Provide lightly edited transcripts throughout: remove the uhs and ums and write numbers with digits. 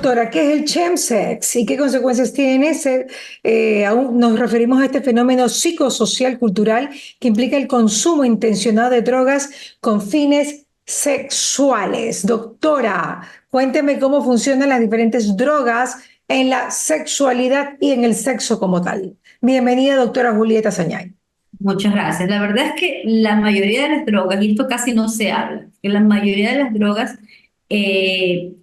doctora, ¿qué es el chemsex y qué consecuencias tiene ese? Aún nos referimos a este fenómeno psicosocial cultural que implica el consumo intencionado de drogas con fines sexuales. Doctora, cuénteme cómo funcionan las diferentes drogas en la sexualidad y en el sexo como tal. Bienvenida, doctora Julieta Sañay. Muchas gracias. La verdad es que la mayoría de las drogas, y esto casi no se habla, que la mayoría de las drogas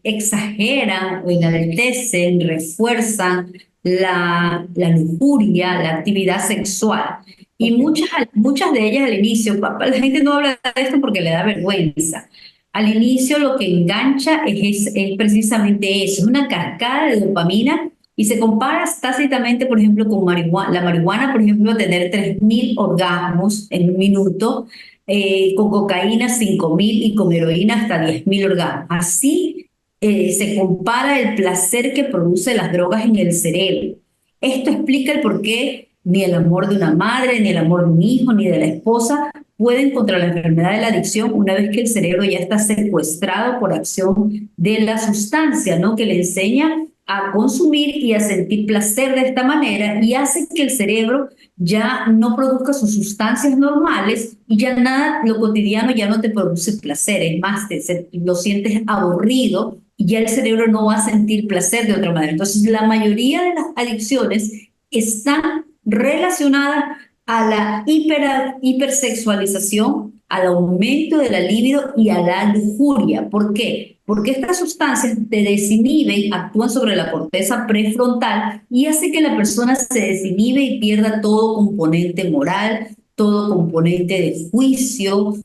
exageran o enaltecen, refuerzan la lujuria, la actividad sexual. Y Ok. muchas de ellas al inicio, la gente no habla de esto porque le da vergüenza. Al inicio lo que engancha es precisamente eso, es una cascada de dopamina y se compara tácitamente, por ejemplo, con marihuana. La marihuana, por ejemplo, tener 3.000 orgasmos en un minuto, con cocaína 5.000 y con heroína hasta 10.000 orgasmos. Así se compara el placer que produce las drogas en el cerebro. Esto explica el por qué ni el amor de una madre, ni el amor de un hijo, ni de la esposa pueden contra la enfermedad de la adicción una vez que el cerebro ya está secuestrado por acción de la sustancia, ¿no? Que le enseña a consumir y a sentir placer de esta manera y hace que el cerebro ya no produzca sus sustancias normales y ya nada, lo cotidiano ya no te produce placer, es más, lo sientes aburrido y ya el cerebro no va a sentir placer de otra manera. Entonces, la mayoría de las adicciones están relacionadas a la hipersexualización, al aumento de la libido y a la lujuria. ¿Por qué? Porque estas sustancias te desinhiben, actúan sobre la corteza prefrontal y hace que la persona se desinhibe y pierda todo componente moral, todo componente de juicio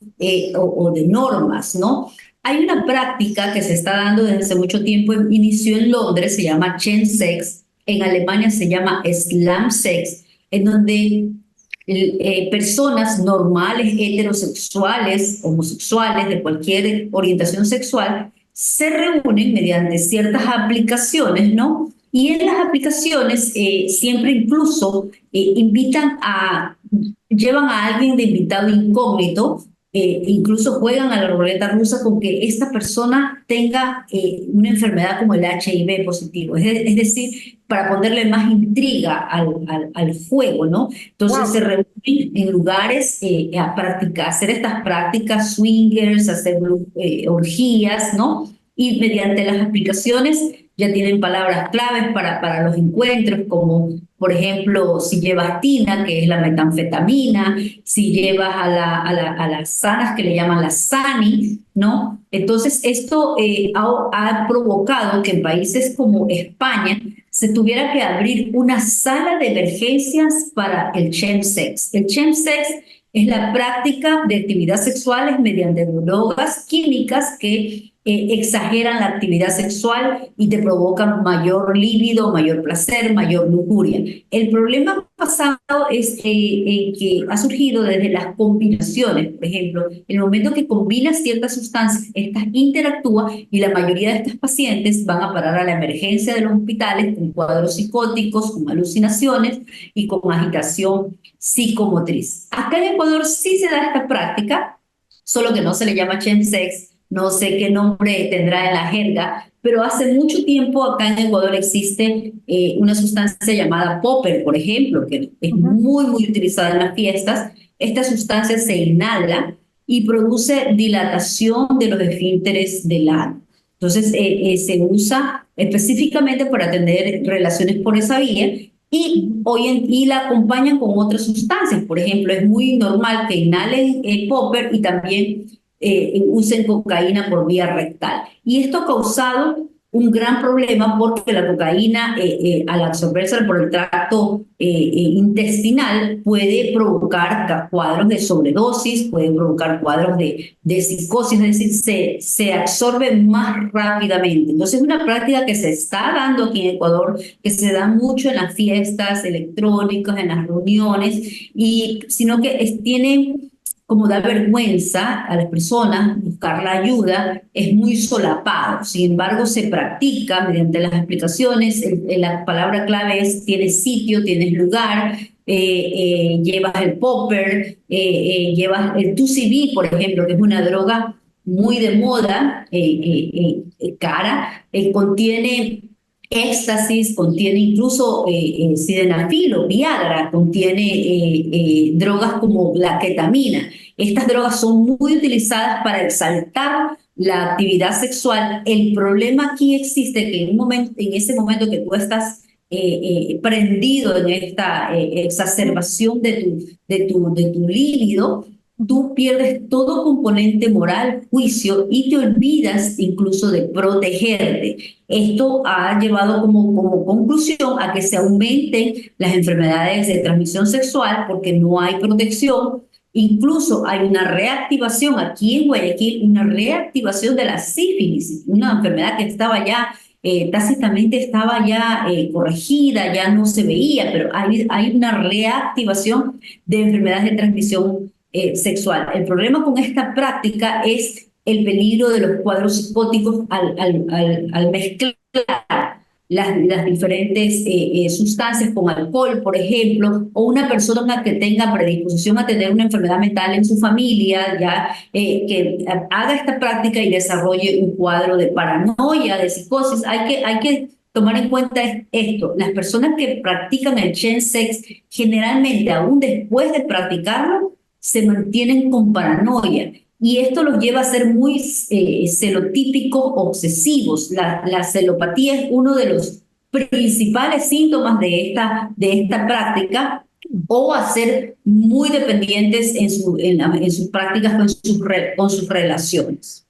o de normas, ¿no? Hay una práctica que se está dando desde hace mucho tiempo, inició en Londres, se llama chemsex, en Alemania se llama slam sex, en donde personas normales, heterosexuales, homosexuales, de cualquier orientación sexual, se reúnen mediante ciertas aplicaciones, ¿no? Y en las aplicaciones siempre incluso llevan a alguien de invitado incógnito, incluso juegan a la ruleta rusa con que esta persona tenga una enfermedad como el HIV positivo. Es decir, para ponerle más intriga al juego, ¿no? Entonces se Wow. reúnen en lugares a practicar, hacer estas prácticas swingers, hacer orgías, ¿no? Y mediante las aplicaciones ya tienen palabras claves para los encuentros, como por ejemplo, si llevas tina, que es la metanfetamina, si llevas a las sanas, que le llaman las sani, ¿no? Entonces, esto ha provocado que en países como España se tuviera que abrir una sala de emergencias para el chemsex. El chemsex es la práctica de actividades sexuales mediante drogas químicas que exageran la actividad sexual y te provocan mayor líbido, mayor placer, mayor lujuria. El problema pasado es que ha surgido desde las combinaciones. Por ejemplo, en el momento que combinas ciertas sustancias, estas interactúan y la mayoría de estos pacientes van a parar a la emergencia de los hospitales con cuadros psicóticos, con alucinaciones y con agitación psicomotriz. Acá en Ecuador sí se da esta práctica, solo que no se le llama chemsex, no sé qué nombre tendrá en la jerga, pero hace mucho tiempo acá en Ecuador existe una sustancia llamada popper, por ejemplo, que es muy utilizada en las fiestas. Esta sustancia se inhala y produce dilatación de los esfínteres del ano. Entonces, se usa específicamente para tener relaciones por esa vía y la acompañan con otras sustancias. Por ejemplo, es muy normal que inhalen popper y también usen cocaína por vía rectal. Y esto ha causado un gran problema porque la cocaína, al absorberse por el tracto intestinal, puede provocar cuadros de sobredosis, puede provocar cuadros de psicosis, es decir, se absorbe más rápidamente. Entonces, es una práctica que se está dando aquí en Ecuador, que se da mucho en las fiestas electrónicas, en las reuniones, y sino que tiene como da vergüenza a las personas buscar la ayuda, es muy solapado. Sin embargo, se practica mediante las explicaciones. La palabra clave es tienes sitio, tienes lugar, llevas el popper, llevas el 2CB, por ejemplo, que es una droga muy de moda, cara, contiene éxtasis, contiene incluso sildenafil o Viagra, contiene drogas como la ketamina. Estas drogas son muy utilizadas para exaltar la actividad sexual. El problema aquí existe que en ese momento que tú estás prendido en esta exacerbación de tu líbido, tú pierdes todo componente moral, juicio y te olvidas incluso de protegerte. Esto ha llevado como conclusión a que se aumenten las enfermedades de transmisión sexual porque no hay protección. Incluso hay una reactivación aquí en Guayaquil, una reactivación de la sífilis, una enfermedad que estaba ya tácitamente estaba ya corregida, ya no se veía, pero hay una reactivación de enfermedades de transmisión sexual. El problema con esta práctica es el peligro de los cuadros psicóticos al mezclar las diferentes sustancias con alcohol, por ejemplo, o una persona que tenga predisposición a tener una enfermedad mental en su familia, ya que haga esta práctica y desarrolle un cuadro de paranoia, de psicosis. Hay que tomar en cuenta esto. Las personas que practican el chemsex, generalmente, aún después de practicarlo, se mantienen con paranoia. Y esto los lleva a ser muy celotípicos obsesivos. La celopatía es uno de los principales síntomas de esta práctica, o a ser muy dependientes en sus prácticas con sus relaciones.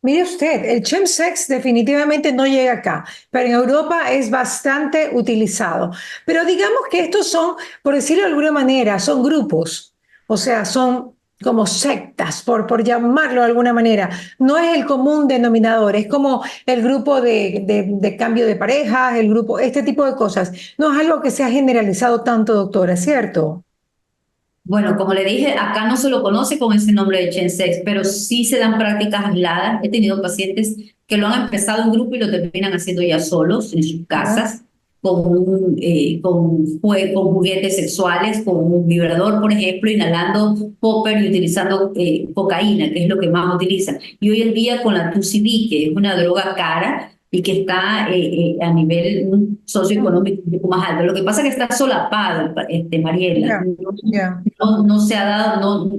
Mire usted, el chemsex definitivamente no llega acá, pero en Europa es bastante utilizado. Pero digamos que estos son, por decirlo de alguna manera, son grupos, o sea, son como sectas, por llamarlo de alguna manera. No es el común denominador, es como el grupo de cambio de parejas, el grupo, este tipo de cosas. No es algo que se ha generalizado tanto, doctora, ¿cierto? Bueno, como le dije, acá no se lo conoce con ese nombre de chemsex, pero sí se dan prácticas aisladas. He tenido pacientes que lo han empezado en grupo y lo terminan haciendo ya solos en sus Ya, casas, con juguetes sexuales, con un vibrador, por ejemplo, inhalando popper y utilizando cocaína, que es lo que más utilizan. Y hoy en día con la 2CB, que es una droga cara y que está a nivel socioeconómico un poco más alto. Lo que pasa es que está solapado, Mariela. ya, ya. No se ha dado,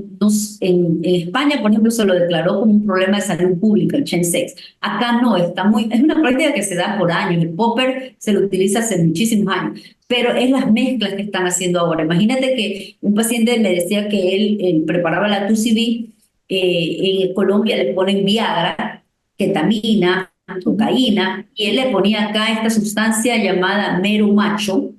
en España, por ejemplo, se lo declaró como un problema de salud pública, el chemsex. Acá no, es una práctica que se da por años. El popper se lo utiliza hace muchísimos años, pero es las mezclas que están haciendo ahora. Imagínate que un paciente me decía que él preparaba la 2CB, en Colombia le ponen Viagra, ketamina, cocaína, y él le ponía acá esta sustancia llamada mero macho,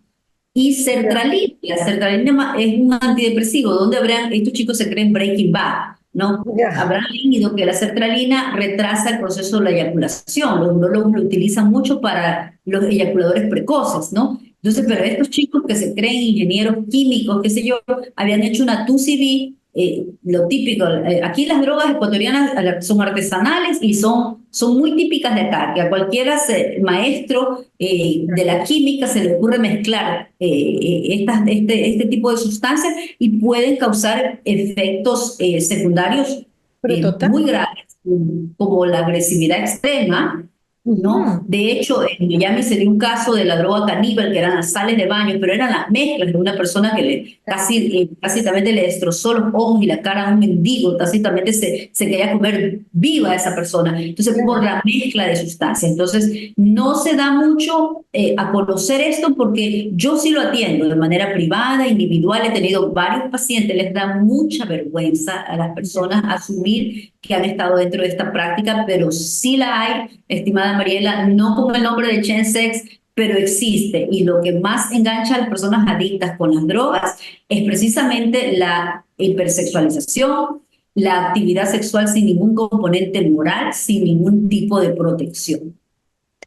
y Ya, sertralina. La sertralina es un antidepresivo, donde estos chicos se creen Breaking Bad, ¿no? ya. Habrán leído que la sertralina retrasa el proceso de la eyaculación. Los urólogos lo utilizan mucho para los eyaculadores precoces, ¿no? Entonces, pero estos chicos que se creen ingenieros químicos, qué sé yo, habían hecho una 2CB, lo típico. Aquí las drogas ecuatorianas son artesanales y son muy típicas de acá, que a cualquiera maestro de la química se le ocurre mezclar este tipo de sustancias y pueden causar efectos secundarios Pero total. muy graves, como la agresividad extrema, ¿no? Ujú. De hecho, en Miami se dio un caso de la droga caníbal, que eran las sales de baño, pero eran las mezclas de una persona que tácitamente le destrozó los ojos y la cara a un mendigo, tácitamente se quería comer viva a esa persona. Entonces, por Claro. la mezcla de sustancias. Entonces, no se da mucho a conocer esto, porque yo sí lo atiendo de manera privada, individual. He tenido varios pacientes, les da mucha vergüenza a las personas asumir que han estado dentro de esta práctica, pero sí la hay, estimada Mariela, no con el nombre de chemsex, pero existe. Y lo que más engancha a las personas adictas con las drogas es precisamente la hipersexualización, la actividad sexual sin ningún componente moral, sin ningún tipo de protección.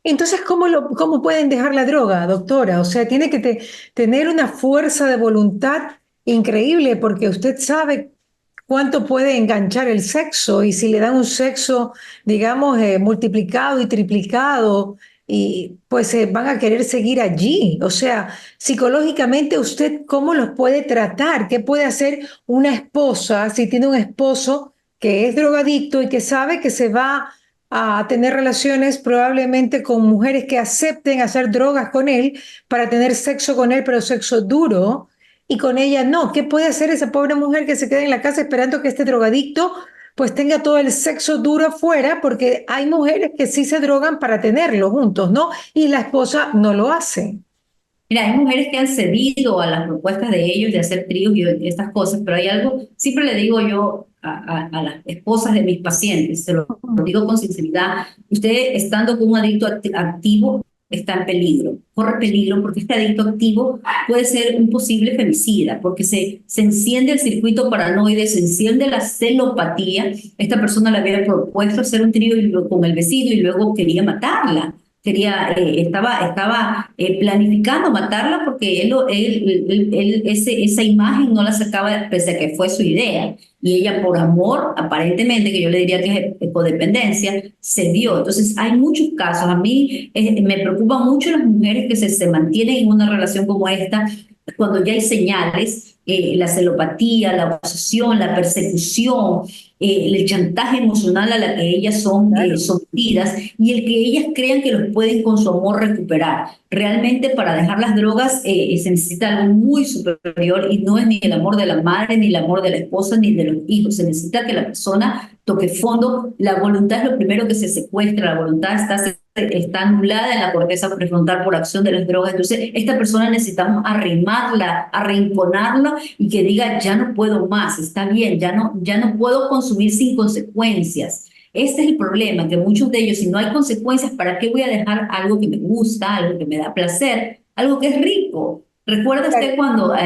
Entonces, ¿cómo pueden dejar la droga, doctora? O sea, tiene que tener una fuerza de voluntad increíble porque usted sabe cuánto puede enganchar el sexo y si le dan un sexo, digamos, multiplicado y triplicado, y pues van a querer seguir allí. O sea, psicológicamente, ¿usted cómo los puede tratar? ¿Qué puede hacer una esposa si tiene un esposo que es drogadicto y que sabe que se va a tener relaciones probablemente con mujeres que acepten hacer drogas con él para tener sexo con él, pero sexo duro, y con ella no. ¿Qué puede hacer esa pobre mujer que se queda en la casa esperando que este drogadicto pues tenga todo el sexo duro afuera? Porque hay mujeres que sí se drogan para tenerlo juntos, ¿no? Y la esposa no lo hace. Mira, hay mujeres que han cedido a las propuestas de ellos de hacer tríos y estas cosas, pero hay algo, siempre le digo yo a las esposas de mis pacientes, se lo digo con sinceridad, usted estando con un adicto activo está en peligro, corre peligro porque este adicto activo puede ser un posible femicida, porque se enciende el circuito paranoide, se enciende la celopatía, esta persona le había propuesto hacer un trío con el vecino y luego quería matarla. Estaba planificando matarla porque esa imagen no la sacaba pese a que fue su idea. Y ella por amor, aparentemente, que yo le diría que es codependencia, se dio. Entonces hay muchos casos. A mí me preocupa mucho las mujeres que se mantienen en una relación como esta cuando ya hay señales, la celopatía, la obsesión, la persecución, el chantaje emocional a la que ellas son Claro. sometidas y el que ellas crean que los pueden con su amor recuperar. Realmente para dejar las drogas se necesita algo muy superior y no es ni el amor de la madre, ni el amor de la esposa, ni de los hijos. Se necesita que la persona toque fondo. La voluntad es lo primero que se secuestra, la voluntad está anulada en la corteza prefrontal por acción de las drogas. Entonces, esta persona necesitamos arrimarla, arrinconarla y que diga, ya no puedo más, está bien, ya no puedo consumir sin consecuencias. Este es el problema, que muchos de ellos, si no hay consecuencias, ¿para qué voy a dejar algo que me gusta, algo que me da placer, algo que es rico? ¿Recuerda usted cuando a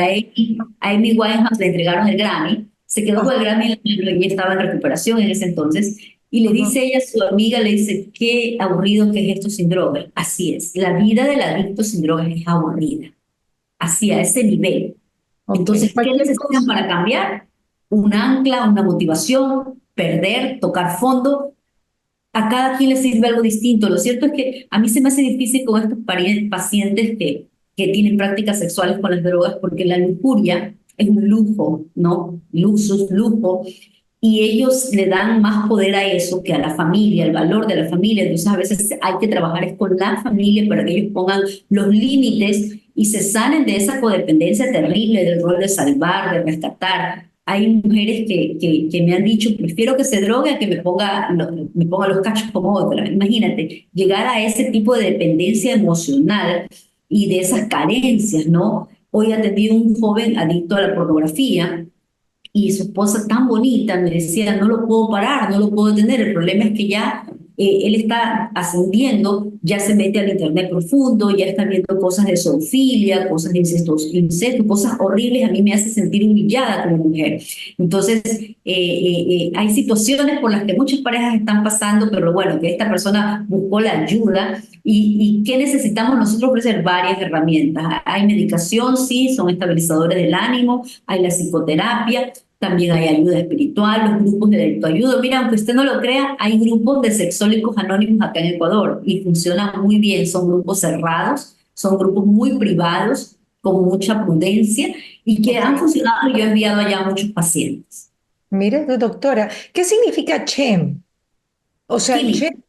Amy Winehouse le entregaron el Grammy? Se quedó con el Ajá, Grammy y ella estaba en recuperación en ese entonces. Y le ajá. dice ella a su amiga, le dice, qué aburrido que es esto sin drogas. Así es, la vida del adicto sin drogas es aburrida, así a ese nivel. Ok, Entonces, ¿qué cualquier necesitan cosa. para cambiar? Un ancla, una motivación, perder, tocar fondo. A cada quien le sirve algo distinto. Lo cierto es que a mí se me hace difícil con estos pacientes que tienen prácticas sexuales con las drogas porque la lujuria es un lujo, ¿no? Luxus, lujo, y ellos le dan más poder a eso que a la familia, el valor de la familia. Entonces a veces hay que trabajar es con la familia para que ellos pongan los límites y se sanen de esa codependencia terrible del rol de salvar, de rescatar. Hay mujeres que me han dicho, prefiero que se drogue a que me ponga los cachos como otra. Imagínate, llegar a ese tipo de dependencia emocional y de esas carencias, ¿no? Hoy atendí a un joven adicto a la pornografía y su esposa tan bonita me decía, no lo puedo parar, no lo puedo tener. El problema es que ya él está ascendiendo, ya se mete al internet profundo, ya está viendo cosas de zoofilia, cosas de incesto, cosas horribles. A mí me hace sentir humillada como mujer. Entonces, hay situaciones por las que muchas parejas están pasando, pero bueno, que esta persona buscó la ayuda. ¿Y qué necesitamos nosotros ofrecer? Varias herramientas. Hay medicación, sí, son estabilizadores del ánimo, hay la psicoterapia, también hay ayuda espiritual, los grupos de autoayuda. Mira, aunque usted no lo crea, hay grupos de sexólicos anónimos acá en Ecuador y funcionan muy bien. Son grupos cerrados, son grupos muy privados, con mucha prudencia y que Ok. han funcionado. Yo he enviado allá a muchos pacientes. Mire, doctora, ¿qué significa CHEM? O sea, Químicos, CHEM, la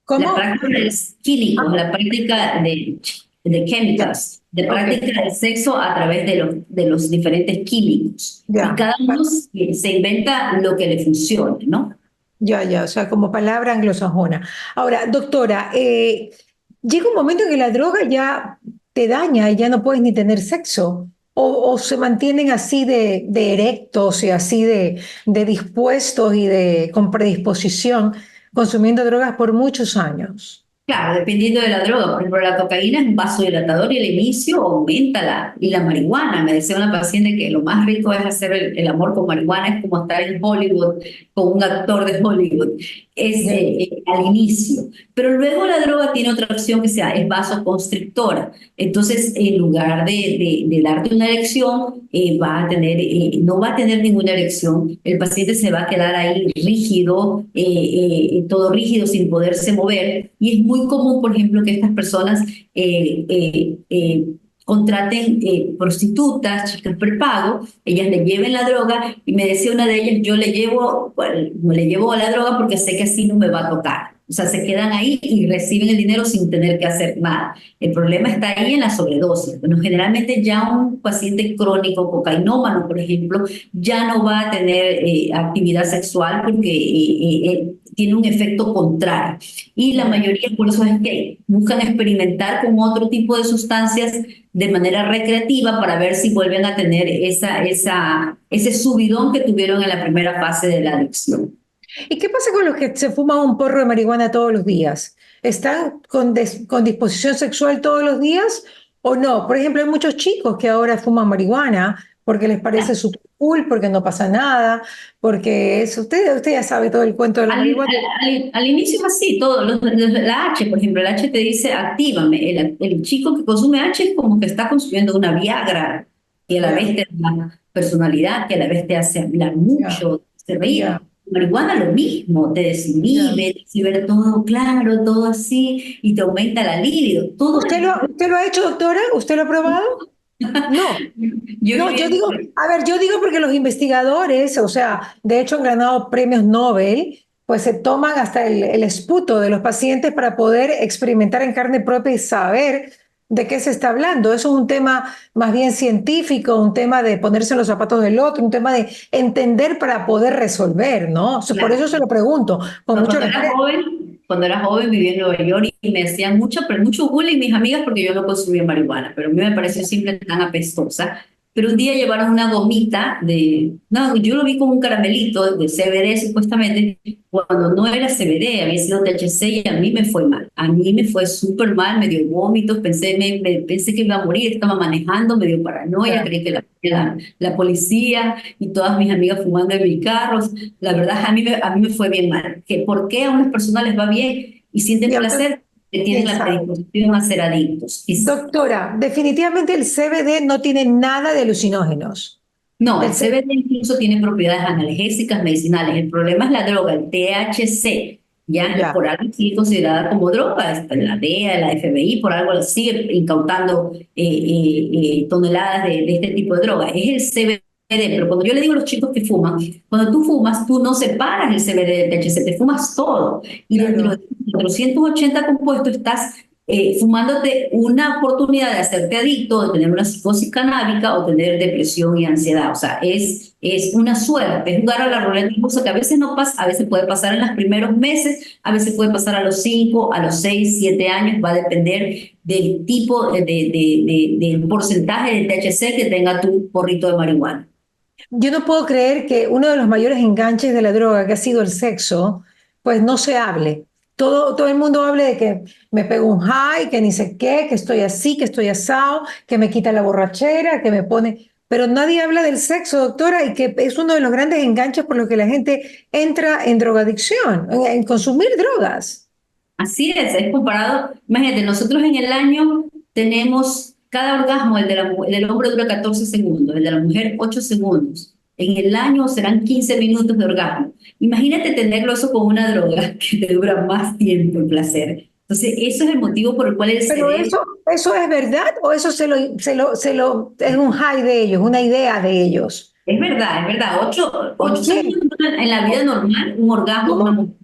¿cómo? práctica de químicos, Ah, la práctica de ya, chemicals, de ok, práctica del sexo a través de los diferentes químicos. Y ya, cada uno se inventa lo que le funcione, ¿no? ya, o sea, como palabra anglosajona. Ahora, doctora, llega un momento en que la droga ya te daña y ya no puedes ni tener sexo, o se mantienen así de erectos y así de dispuestos y con predisposición, consumiendo drogas por muchos años. Claro, dependiendo de la droga. Por ejemplo, la cocaína es un vasodilatador y al inicio aumenta y la marihuana. Me decía una paciente que lo más rico es hacer el amor con marihuana, es como estar en Hollywood con un actor de Hollywood. Es Ya. al inicio. Pero luego la droga tiene otra opción que es vasoconstrictora. Entonces, en lugar de darte una erección, no va a tener ninguna erección. El paciente se va a quedar ahí rígido, todo rígido sin poderse mover. Y es muy común, por ejemplo, que estas personas contraten prostitutas, chicas prepago, ellas le lleven la droga y me decía una de ellas, yo le llevo la droga porque sé que así no me va a tocar. O sea, se quedan ahí y reciben el dinero sin tener que hacer nada. El problema está ahí en la sobredosis. Bueno, generalmente ya un paciente crónico, cocainómano, por ejemplo, ya no va a tener actividad sexual porque tiene un efecto contrario. Y la mayoría, por eso es que buscan experimentar con otro tipo de sustancias de manera recreativa para ver si vuelven a tener ese subidón que tuvieron en la primera fase de la adicción. ¿Y qué pasa con los que se fuman un porro de marihuana todos los días? ¿Están con disposición sexual todos los días o no? Por ejemplo, hay muchos chicos que ahora fuman marihuana porque les parece súper cool, porque no pasa nada, porque es, usted ya sabe todo el cuento de la Al, marihuana. al inicio es así, todo, la H, por ejemplo, el H te dice actívame. El chico que consume H es como que está consumiendo una Viagra, que a la Ya, vez te da personalidad, que a la vez te hace hablar ya, mucho, te reír. ya, Marihuana lo mismo, te ya. desinhibe, te hace ver todo claro, todo así, y te aumenta la libido. Todo ¿Usted lo ha hecho, doctora? ¿Usted lo ha probado? No. yo No, viví yo en... digo, a ver, yo digo porque los investigadores, o sea, de hecho han ganado premios Nobel, pues se toman hasta el esputo de los pacientes para poder experimentar en carne propia y saber de qué se está hablando. Eso es un tema más bien científico, un tema de ponerse en los zapatos del otro, un tema de entender para poder resolver, ¿no? O sea, por eso se lo pregunto, con No, mucho respeto. cuando era joven vivía en Nueva York y me hacían mucho, pero mucho bullying mis amigas porque yo no consumía marihuana, pero a mí me pareció siempre tan apestosa. Pero un día llevaron una gomita no, yo lo vi como un caramelito de CBD supuestamente, cuando no era CBD, había sido THC y a mí me fue mal. A mí me fue súper mal, me dio vómitos, pensé que iba a morir, estaba manejando, me dio paranoia, Ya. creí que la policía y todas mis amigas fumando en mis carros. La verdad, a mí me fue bien mal. ¿Por qué a unas personas les va bien y sienten Y a usted, placer? Que tienen quién la sabe. predisposición a ser adictos. Doctora, definitivamente el CBD no tiene nada de alucinógenos. No, el El C- CBD incluso tiene propiedades analgésicas medicinales. El problema es la droga, el THC. Ya ya. por algo sigue considerada como droga, la DEA, la FBI, por algo sigue incautando toneladas de este tipo de droga. Es el CBD, pero cuando yo le digo a los chicos que fuman, cuando tú fumas, tú no separas el CBD del THC, te fumas todo. Y dentro de Claro. 480 compuestos estás fumándote una oportunidad de hacerte adicto, de tener una psicosis canábica o tener depresión y ansiedad. O sea, es una suerte, es jugar a la ruleta rusa que a veces no pasa, a veces puede pasar en los primeros meses, a veces puede pasar a los 5, a los 6, 7 años, va a depender del tipo, del porcentaje de THC que tenga tu porrito de marihuana. Yo no puedo creer que uno de los mayores enganches de la droga, que ha sido el sexo, pues no se hable. Todo el mundo hable de que me pego un high, que ni sé qué, que estoy así, que estoy asado, que me quita la borrachera, que me pone... Pero nadie habla del sexo, doctora, y que es uno de los grandes enganches por los que la gente entra en drogadicción, en consumir drogas. Así es comparado, imagínate, nosotros en el año tenemos cada orgasmo, el del hombre dura 14 segundos, el de la mujer 8 segundos. En el año serán 15 minutos de orgasmo. Imagínate tenerlo eso con una droga que te dura más tiempo el placer. Entonces, eso es el motivo por el cual el Pero cerebro... eso es verdad o eso es un high de ellos, una idea de ellos. Es verdad, ocho ¿Por qué? segundos en la vida normal, un orgasmo de una ¿Cómo? mujer.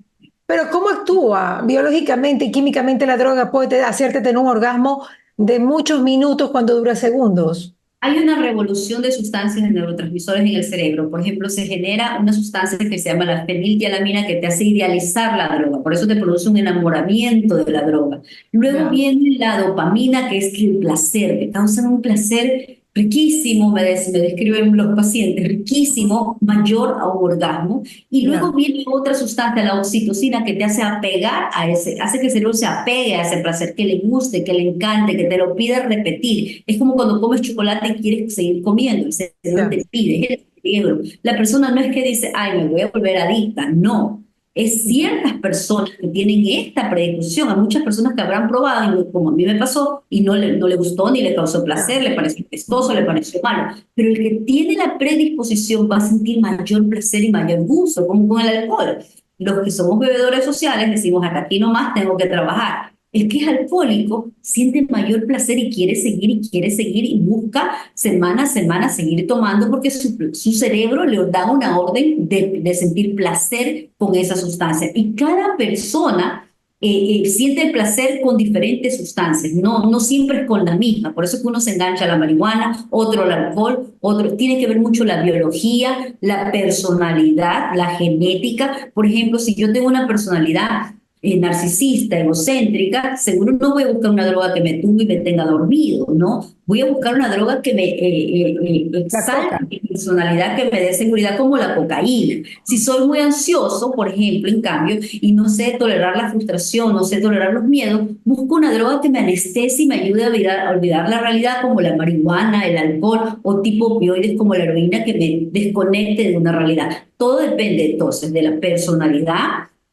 Pero ¿cómo actúa biológicamente y químicamente la droga? Puede hacerte tener un orgasmo de muchos minutos cuando dura segundos. Hay una revolución de sustancias de neurotransmisores en el cerebro. Por ejemplo, se genera una sustancia que se llama la feniltilamina que te hace idealizar la droga. Por eso te produce un enamoramiento de la droga. Luego Ya, viene la dopamina, que es el placer. Te causa un placer riquísimo, me describen los pacientes, riquísimo, mayor a un orgasmo. Y luego ya. viene otra sustancia, la oxitocina, que te hace apegar a hace que el cerebro se apegue a ese placer, que le guste, que le encante, que te lo pida repetir. Es como cuando comes chocolate y quieres seguir comiendo, el cerebro Ya. te pide, es el cerebro. La persona no es que dice, ay, me voy a volver adicta, no. Es ciertas personas que tienen esta predisposición, a muchas personas que habrán probado, y como a mí me pasó, y no le gustó ni le causó Ya. placer, le pareció pestoso, le pareció malo. Pero el que tiene la predisposición va a sentir mayor placer y mayor gusto, como con el alcohol. Los que somos bebedores sociales decimos, hasta aquí nomás tengo que trabajar. El que es alcohólico siente mayor placer y quiere seguir y busca semana a semana seguir tomando porque su cerebro le da una orden de sentir placer con esa sustancia. Y cada persona siente el placer con diferentes sustancias, no siempre es con la misma. Por eso que uno se engancha a la marihuana, otro al alcohol, otro. Tiene que ver mucho la biología, la personalidad, la genética. Por ejemplo, si yo tengo una personalidad narcisista, egocéntrica, seguro no voy a buscar una droga que me tumbe y me tenga dormido, ¿no? Voy a buscar una droga que me La exalte coca. mi personalidad, que me dé seguridad, como la cocaína. Si soy muy ansioso, por ejemplo, en cambio, y no sé tolerar la frustración, no sé tolerar los miedos, busco una droga que me anestesie y me ayude a olvidar la realidad, como la marihuana, el alcohol o tipo opioides como la heroína, que me desconecte de una realidad. Todo depende entonces de la personalidad,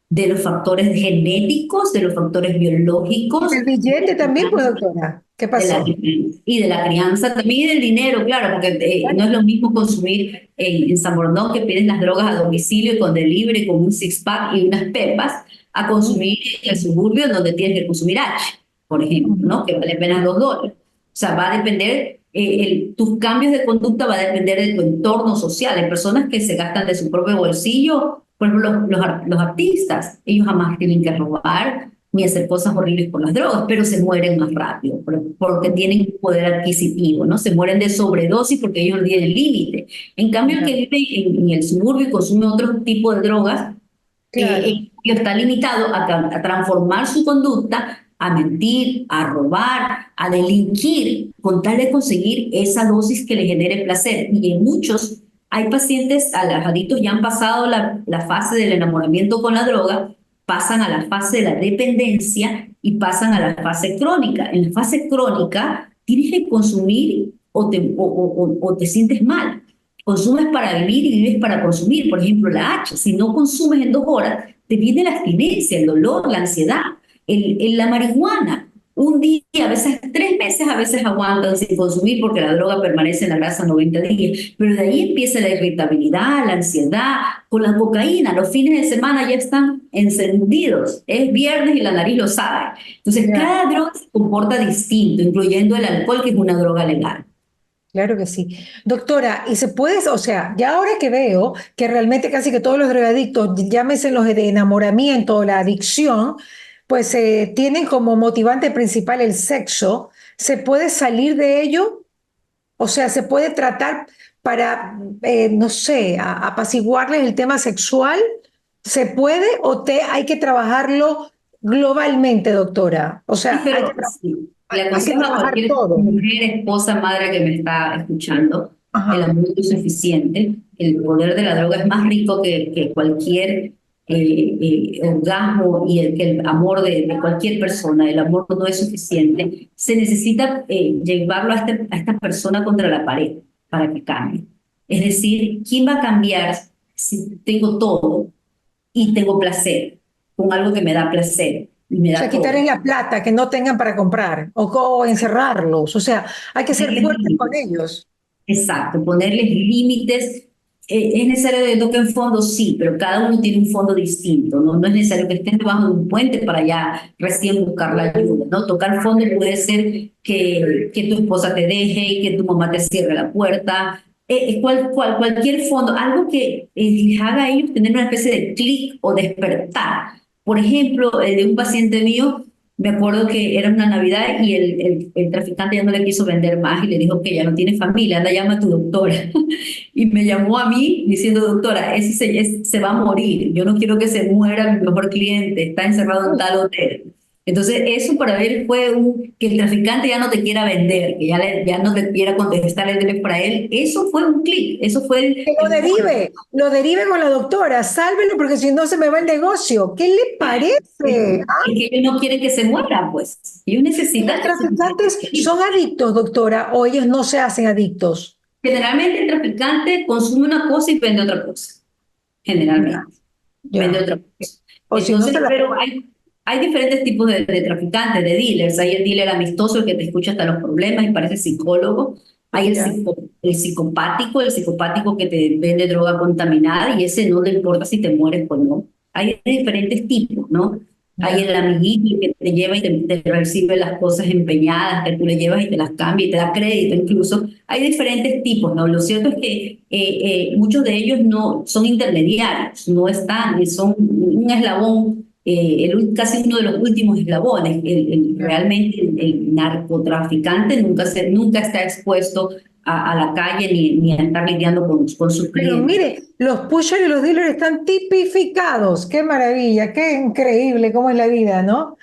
de los factores genéticos, de los factores Y biológicos, del billete también, pues, doctora. ¿Qué de la, pasó? y de la crianza también, y del dinero, claro, porque no es lo mismo consumir en San Borondón, que pides las drogas a domicilio con delivery, con un six-pack y unas pepas, a consumir en el suburbio, donde tienes que consumir H, por ejemplo, ¿no? Que vale apenas $2. O sea, va a depender, tus cambios de conducta va a depender de tu entorno social. Hay personas que se gastan de su propio bolsillo, por ejemplo, los artistas, ellos jamás tienen que robar ni hacer cosas horribles por las drogas, pero se mueren más rápido porque tienen poder adquisitivo, ¿no? Se mueren de sobredosis porque ellos no tienen límite. En cambio, el que Ya, vive en el suburbio y consume otro tipo de drogas, claro. está limitado a transformar su conducta, a mentir, a robar, a delinquir, con tal de conseguir esa dosis que le genere placer. Y en muchos, hay pacientes, a los adictos ya han pasado la fase del enamoramiento con la droga, pasan a la fase de la dependencia y pasan a la fase crónica. En la fase crónica, tienes que consumir o te sientes mal. Consumes para vivir y vives para consumir. Por ejemplo, la H, si no consumes en 2 horas, te viene la abstinencia, el dolor, la ansiedad. La marihuana, un día, a veces 3 meses, a veces aguantan sin consumir porque la droga permanece en la grasa 90 días, pero de ahí empieza la irritabilidad, la ansiedad. Con la cocaína, los fines de semana ya están encendidos, es viernes y la nariz lo sabe. Entonces, Ya. cada droga se comporta distinto, incluyendo el alcohol, que es una droga legal. Claro que sí. Doctora, y se puede, o sea, ya ahora que veo que realmente casi que todos los drogadictos, llámese los de enamoramiento o la adicción, pues tienen como motivante principal el sexo, ¿se puede salir de ello? O sea, ¿se puede tratar para, no sé, apaciguarles el tema sexual? ¿Se puede o hay que trabajarlo globalmente, doctora? O Sí, sea, pero sí, le hay que aconsejo a trabajar cualquier todo. mujer, esposa, madre que me está escuchando, el Ajá. amor es suficiente, el poder de la droga es más rico que cualquier orgasmo, y que el amor de cualquier persona. El amor no es suficiente. Se necesita llevarlo a esta persona contra la pared para que cambie. Es decir, ¿quién va a cambiar si tengo todo y tengo placer con algo que me da placer y me O sea, da todo? quitarles la plata que no tengan para comprar o encerrarlos. O sea, hay que ser Ponerles fuertes con límites. ellos. Exacto, ponerles límites. ¿Es necesario que toquen fondo? Sí, pero cada uno tiene un fondo distinto, ¿no? No es necesario que estén debajo de un puente para ya recién buscar la ayuda, ¿no? Tocar fondo puede ser que tu esposa te deje y que tu mamá te cierre la puerta. Cualquier fondo, algo que les haga a ellos tener una especie de clic o despertar. Por ejemplo, el de un paciente mío, me acuerdo que era una Navidad y el traficante ya no le quiso vender más y le dijo que ya no tiene familia, anda, llama a tu doctora. Y me llamó a mí diciendo, doctora, se va a morir, yo no quiero que se muera mi mejor cliente, está encerrado en tal hotel. Entonces, eso para él fue que el traficante ya no te quiera vender, que ya no te quiera contestar el teléfono para él. Eso fue un clic, eso fue Que lo derive con la doctora, sálvelo porque si no se me va el negocio. ¿Qué le parece? es que ellos no quieren que se muera, pues. Ellos ¿Y los necesitan que se traficantes muera. son adictos, doctora, o ellos no se hacen adictos? Generalmente el traficante consume una cosa y vende otra cosa. Ya, Generalmente. Vende ya. otra cosa. O si no, Entonces, se la... pero hay diferentes tipos de traficantes, de dealers. Hay el dealer amistoso, el que te escucha hasta los problemas y parece psicólogo. Hay Ya. el psicopático que te vende droga contaminada, y ese no le importa si te mueres o no. Hay diferentes tipos, ¿no? Hay Ya. el amiguito que te lleva y te recibe las cosas empeñadas, que tú le llevas y te las cambia y te da crédito incluso. Hay diferentes tipos, ¿no? Lo cierto es que muchos de ellos no son intermediarios, no están, son un eslabón casi uno de los últimos eslabones. Realmente el narcotraficante nunca está expuesto a la calle ni a estar lidiando con sus Pero clientes. mire, los pushers y los dealers están tipificados. Qué maravilla, qué increíble cómo es la vida, ¿no?